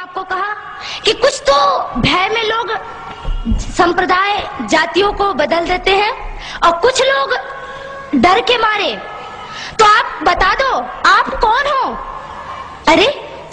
آپ کو کہا کہ کچھ تو بھے میں لوگ سمپردائے جاتیوں کو بدل دیتے ہیں اور کچھ لوگ ڈر کے مارے. تو آپ بتا دو آپ کون ہو؟ ارے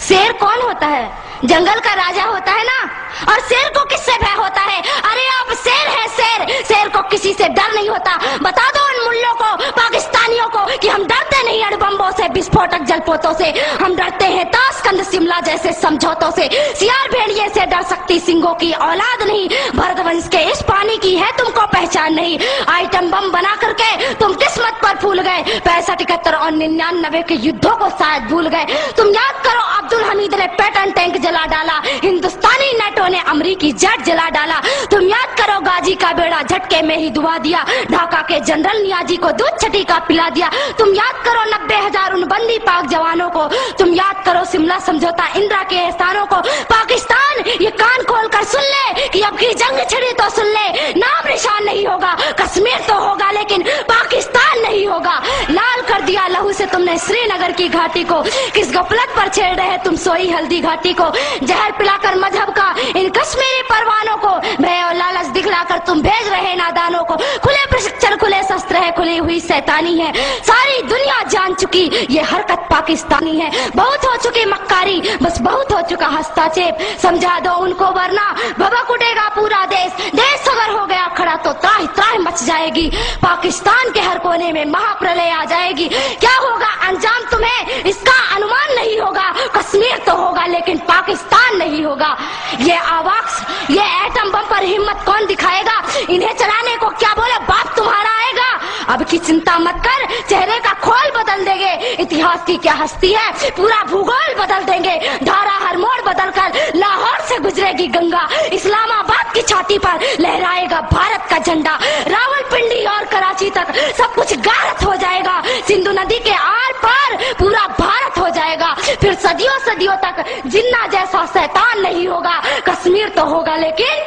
شیر کون ہوتا ہے؟ جنگل کا راجا ہوتا ہے نا. اور شیر کو کس سے بھے ہوتا ہے؟ ارے آپ شیر ہے شیر. شیر کو کسی سے ڈر نہیں ہوتا. بتا دو ان ملوں کو پاکستانیوں کو کہ ہم ڈرتے نہیں اڑ بمبوں سے بسفوٹک جل پوتوں سے. ہم ڈرتے ہیں تاشقند شملہ جیسے سمجھوتوں سے. سیال بھیڑیے سے ڈر سکتی سنگھوں کی اولاد نہیں. بھرت ونش کے اس پانی کی ہے تم کو پہچان نہیں. آئٹم بم بنا کر کے تم قسمت پر پھول گئے. 65 71 اور 99 کے یدھوں کو شاید بھول گئے. تم یاد کرو عبد الحمید نے پیٹن ٹینک جلا ڈالا. ہندوستانی نیٹو نے امریکی جٹ جلا ڈالا. تم یاد کرو غازی کا بیڑا جھٹکے میں ہی ڈبا دیا. ڈھاکہ کے جنرل نیازی کو دودھ چھٹی کا پلا دیا. تم یاد کرو 90,000 ان بندی پاک جوانوں کو. تم یاد کرو شملہ سمجھوتا اندرا کے احسانوں کو. پاکستان یہ کان کھول کر سن لے کہ اب کی جنگ چھڑی تو سن لے. نام نشان نہیں ہوگا. کشمیر تو ہوگا لیکن پاکستان نہیں ہوگا. لال کر دیا لہو سے تم نے سری نگر کی گھاٹی کو. کس غفلت پر چھیڑ رہے تم سوئی ہلدی گھاٹی کو. زہر پلا کر مذہب کا ان کشمیری پروانوں کو. بھے اور لالچ دکھلا کر تم بھیج رہے نادانوں کو. کھلے پرشکچر کھلے شستر ہے کھلی ہوئی شیطانی ہے. ساری دنیا جان چکی یہ حرکت پاکستانی ہے. بہت ہو چکی مکاری بس بہت ہو چکا ہستا چیپ. سمجھا دو ان کو ورنہ بھبک اٹھے گا پورا دیش. دیش اگر ہو گیا کھڑا تو تراہ تراہ مچ جائے گی. پاکستان کے ہر کونے میں مہا پرلے آ جائے گی. کیا ہوگا انجام تمہیں اس کا انمان نہیں ہوگا. کشمیر تو ہوگا لیکن پاکستان نہیں ہوگا. یہ آواز یہ ایٹم بم پر ہمت کون دکھائے گا؟ انہیں چلانے کو کیا بولے باپ تمہارا آئے گا. اب کی چنتا مت کر چہرے کا کھول بدل دیں گے. اتہاس کی کیا ہستی ہے پورا بھوگول بدل دیں گے. دھارا ہر موڑ بدل کر لاہور سے گزرے گی گنگا. اسلام آباد کی چھاتی پر لہرائے گا بھارت کا جھنڈا. راول پنڈی اور کراچی تک سب کچھ غارت ہو جائے گا. سندھو ندی کے آر پار پورا بھارت ہو جائے گا. پھر صدیوں صدیوں تک جنہ جیسا شیطان نہیں ہوگا. کشمیر تو ہوگا لیکن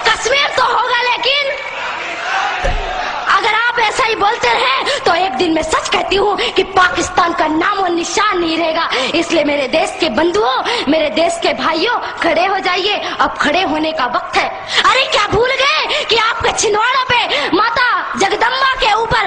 کشمیر تو ہوگا لیکن اگر آپ ایسا ہی بولتے رہے تو ایک دن میں سچ کہتی ہوں کہ پاکستان کا نام و نشان نہیں رہے گا. اس لیے میرے دیش کے بندھوؤں میرے دیش کے بھائیوں کھڑے ہو جائیے. اب کھڑے ہونے کا وقت ہے. ارے کیا بھول گئے کہ آپ کے چھندواڑوں پہ ماتا جگدمبا کے اوپر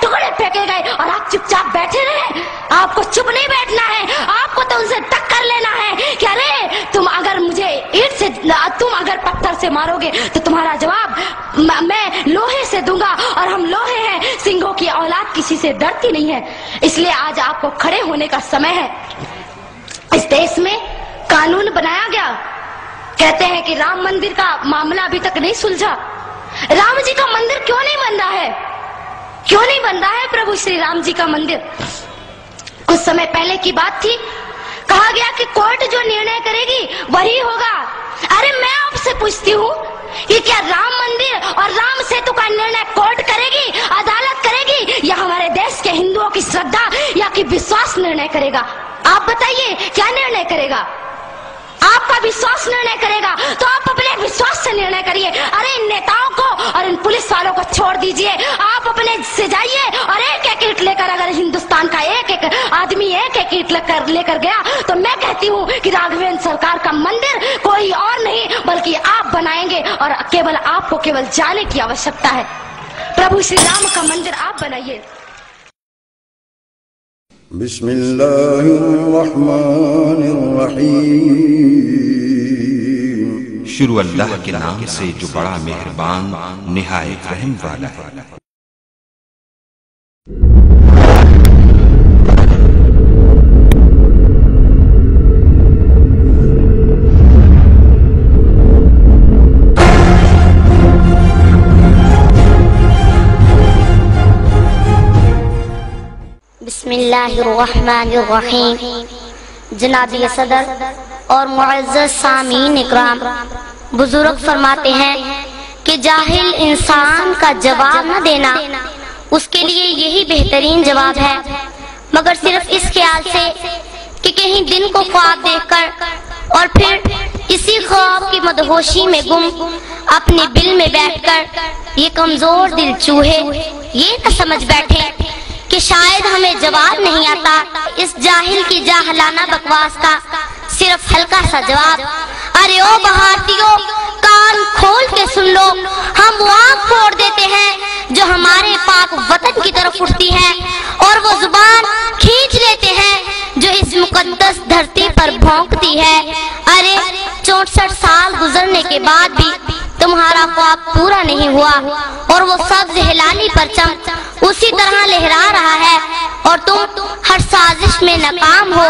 ٹکڑے پھینکے گئے اور آپ چپ چاپ بیٹھے رہے. آپ کو چپ نہیں بیٹھنا ہے. آپ کو تو ان سے ٹکر لینا ہے کہ ارے تم اگر مجھے اینٹ سے تم اگر پتھر سے مارو گے تو تمہارا جواب میں لوہے سے دوں گا. اور ہم لوہے ہیں. سنگھوں کی اولاد کسی سے ڈرتی نہیں ہے. اس لیے آج آپ کو کھڑے ہونے کا سمے ہے. اس دیش میں قانون بنایا گیا. کہتے ہیں کہ رام مندر کا معاملہ ابھی تک نہیں سلجھا. رام جی کا مندر کیوں نہیں بن رہا ہے؟ کیوں نہیں بن رہا ہے پربھو شری رام جی کا مندر؟ کچھ سمے پہلے کی بات تھی. کہا گیا کہ کورٹ جو نرنے کرے گی وہی ہوگا. ارے میں آپ سے پوچھتی ہوں کہ کیا رام مندر اور رام سیتو کا نرنے کورٹ کرے گی عدالت کرے گی یا ہمارے دیش کے ہندوؤں کی شردھا یا کہ وشواس نرنے کرے گا؟ آپ بتائیے کیا نرنے کرے گا؟ آپ کا وشواس نرنے کرے گا تو آپ اپنے وشواس سے نرنے کریے. ارے ان نیتاؤں کو اور ان پولیس والوں کو چھوڑ دیجئے. آپ اپنے سے جائیے اور ایک ایک اینٹ لے کر اگر ہندوستان کا ایک ایک آدمی ایک ایک اینٹ لے کر گیا تو میں کہتی ہوں کہ راگھوین سرکار کا مندر کوئی اور نہیں بلکہ آپ بنائیں گے. اور کیول آپ کو کیول جانے کی آوشکتا ہے. پربھو شری رام کا مندر آپ بنائیے. بسم اللہ الرحمن الرحیم. شروع اللہ کے نام سے جو بڑا مہربان نہایت رحم والا ہے. بسم اللہ الرحمن الرحیم. جناب صدر اور معزز سامعین اکرام، بزرگ فرماتے ہیں کہ جاہل انسان کا جواب نہ دینا اس کے لیے یہی بہترین جواب ہے، مگر صرف اس خیال سے کہ کہیں دن کو خواب دیکھ کر اور پھر اسی خواب کی مدہوشی میں گم اپنے بل میں بیٹھ کر یہ کمزور دل چوہے یہ نہ سمجھ بیٹھے کہ کہ شاید ہمیں جواب نہیں آتا اس جاہل کی جاہلانہ بکواس کا صرف ہلکا سا جواب۔ ارے او بھارتیوں، کان کھول کے سن لو، ہم وہ آنکھ پھوڑ دیتے ہیں جو ہمارے پاک وطن کی طرف اٹھتی ہے، اور وہ زبان کھینچ لیتے ہیں جو اس مقدس دھرتی پر بھونکتی ہے۔ ارے 64 سال گزرنے کے بعد بھی تمہارا خواب پورا نہیں ہوا، اور وہ سبز ہلالی پرچم اسی طرح لہرا رہا ہے، اور تم ہر سازش میں ناکام ہو۔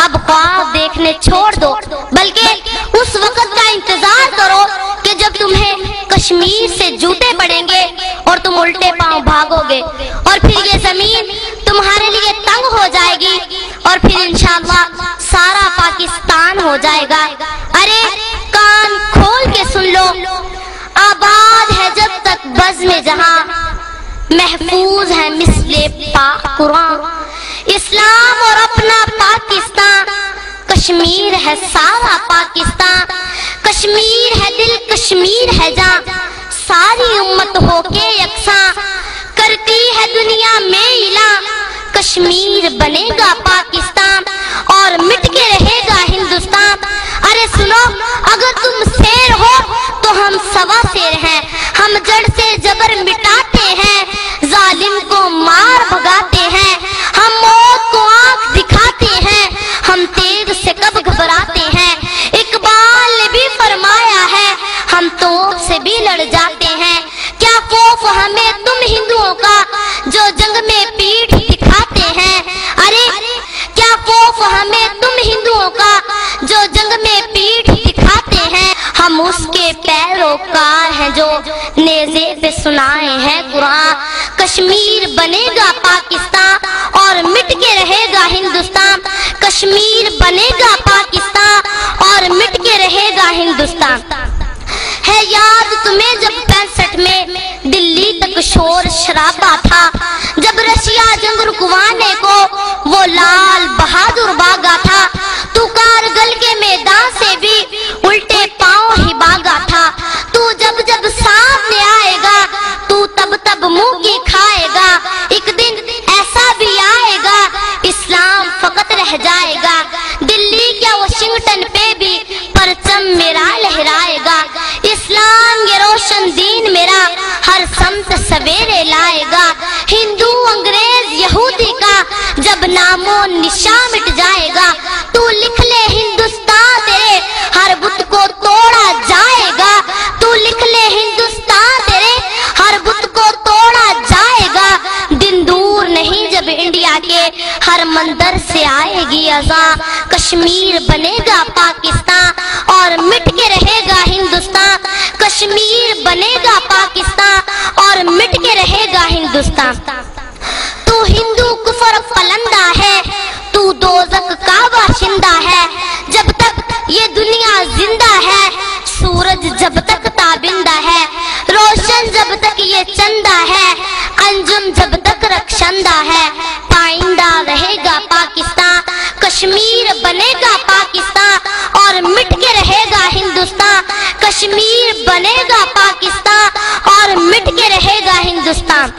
اب خواب دیکھنے چھوڑ دو، بلکہ اس وقت کا انتظار کرو کہ جب تمہیں کشمیر سے جوتے پڑیں گے اور تم الٹے پاؤں بھاگو گے، اور پھر یہ زمین تمہارے لیے تنگ ہو جائے گی، اور پھر انشاءاللہ سارا پاکستان ہو جائے گا۔ ارے کان کھول کے سن لو، آباد ہے جب تک بزم جہاں، محفوظ ہے مثل پاک قرآن، اسلام اور اپنا پاکستان، کشمیر ہے سارا پاکستان، کشمیر ہے دل، کشمیر ہے جان، ساری امت ہو کے یکساں کرتی ہے دنیا میں اعلان، کشمیر بنے گا پاکستان اور مٹ کے رہے گا ہندوستان۔ ارے سنو، اگر تم شیر ہو تو ہم سوا شیر ہیں، ہم جڑ سے جبر مٹاتے ہیں، ظالم کو مار بھگاتے ہیں، ہم موت کو آنکھ دکھاتے ہیں، ہم تیغ سے کب گھبراتے ہیں، اقبال نے بھی فرمایا ہے ہم توپ سے بھی لڑ جاتے ہیں۔ کیا خوف ہمیں تم ہندوؤں کا جو جنگ میں پیٹھ دکھاتے ہیں، ارے کیا خوف ہمیں تم ہندوؤں کا جو جنگ میں پیٹھ دکھاتے ہیں، ہم اس کے پیروکار ہیں جو نیزے پہ سنائے ہیں قرآن، کشمیر بنے گا پاکستان اور مٹ کے رہے گا ہندوستان، کشمیر بنے گا پاکستان اور مٹ کے رہے گا ہندوستان۔ ہے یاد تمہیں جب 65 میں دلی تک شور شرابہ تھا، جب رشیا جنگ رکوانے کو وہ لال بہادر بھاگا تھا، تو کارگل کے میدان سے بھی الٹے پاؤں ہی بھاگا تھا، تو جب جب سامنے آئے گا تو تب تب منہ کی کھائے گا، ایک دن ایسا بھی آئے گا اسلام فقط رہ جائے گا، دلی کیا واشنگٹن پہ بھی پرچم میرا لہرائے گا، اسلام یہ روشن دین میرا ہر سمت سویرے لائے گا، ہندو انگریز یہودی کا جب نام و نشان مٹ جائے گا، تو لکھ لے ہندوستان تیرے ہر بت کو توڑا جائے گا، تو لکھ لے ہندوستان تیرے ہر بت کو توڑا جائے گا، دن دور نہیں جب انڈیا کے ہر مندر سے آئے گی اذان، کشمیر بنے گا پاکستان اور مٹ کے رہے گا ہندوستان، کشمیر بنے گا پاکستان اور مٹ کے رہے گا ہندوستان۔ تو ہندو کفر پلندہ ہے، تو دوزخ کا باشندہ ہے، جب تک یہ دنیا زندہ ہے، سورج جب تک تابندہ ہے، روشن جب تک یہ چندہ ہے، انجم جب تک رخشندہ ہے، پائندہ رہے گا پاکستان، کشمیر بنے گا پاکستان اور مٹ کے رہے گا ہندوستان، کشمیر بنے گا پاکستان اور مٹ کے رہے گا ہندوستان۔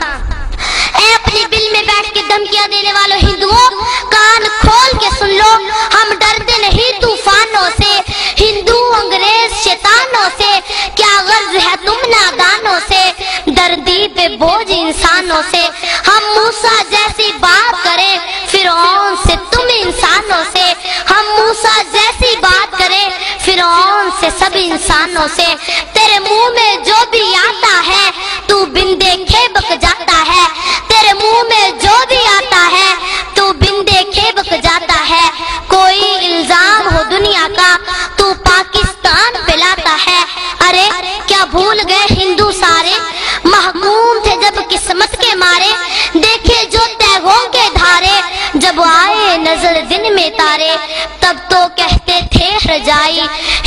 اے اپنی بل میں بیٹھ کے دھمکیاں دینے والوں ہندوؤں، کان کھول کے سن لو، ہم ڈرتے نہیں طوفانوں سے، ہندو انگریز شیطانوں سے، کیا غرض ہے تم نادانوں سے، دردی پہ بوجھ انسانوں سے، ہم موسیٰ جیسی بات کریں فرعون سے تم انسانوں سے، ہم موسیٰ جیسی بات کریں فرعون سے سب انسانوں سے، تیرے منہ میں جو بھی آتا ہے تو بن دیکھے بک جاتا ہے، تیرے منہ میں جو بھی آتا ہے تو بن دیکھے بک جاتا ہے، کوئی الزام ہو دنیا کا تو پاکستان پہ لاتا ہے، ارے کیا بھول گئے ہندو سارے محکوم تھے جب قسمت کے مارے، دیکھے جو تیغوں کے دھارے، جب آئے نظر دن میں تارے، تب تو کہتے تھے رجائی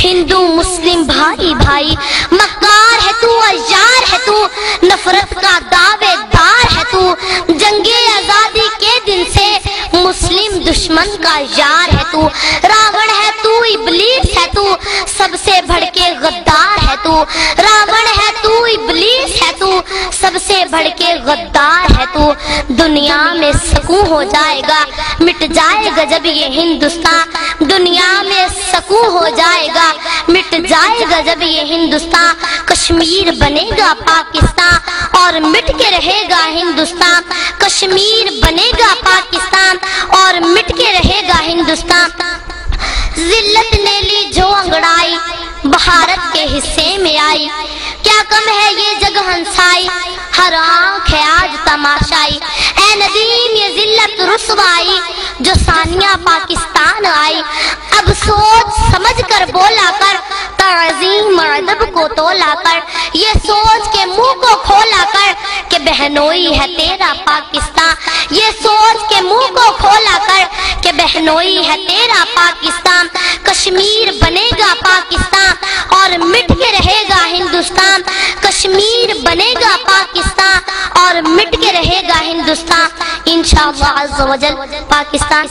ہندو مسلم بھائی بھائی، مکار ہے تو عیار ہے تو نفرت کا دعوے دار ہے تو، جنگ آزادی کے دن سے مسلم دشمن کا یار ہے تو، راون ہے تو ابلیس ہے تو سب سے بڑھ کے غدار ہے تو، راون ہے تو ابلیس ہے تو سب سے بڑھ کے غدار ہے تو دنیا میں سکون ہو جائے گا مٹ جائے گا جب یہ ہندوستان دنیا میں سکون ہو جائے گا مٹ جائے گا جب یہ ہندوستان کشمیر بنے گا پاکستان اور مٹ کے رہے گا ہندوستان کشمیر بنے گا پاکستان اور مٹ کے رہے گا ہندوستان ذلت نے لی جو انگڑائی بھارت کے حصے میں آئی کیا کم ہے یہ جگ ہنسائی ہر آنکھ ہے آج تماشائی اے ندیم یہ ذلت رسوائی جو ثانیہ پاکستان آئی اب سوچ سمجھ کر بولا کر تعظیم ادب کو تولا کر یہ سوچ کے منہ کو کھولا کر کہ بہنوئی ہے تیرا پاکستان یہ سوچ کے منہ کو کھولا کر کہ بہنوئی ہے تیرا پاکستان کشمیر بنے گا پاکستان اور مٹ کے رہے گا ہندوستان کشمیر بنے گا پاکستان اور مٹ کے رہے گا ہندوستان انشاءاللہ عز و جل پاکستان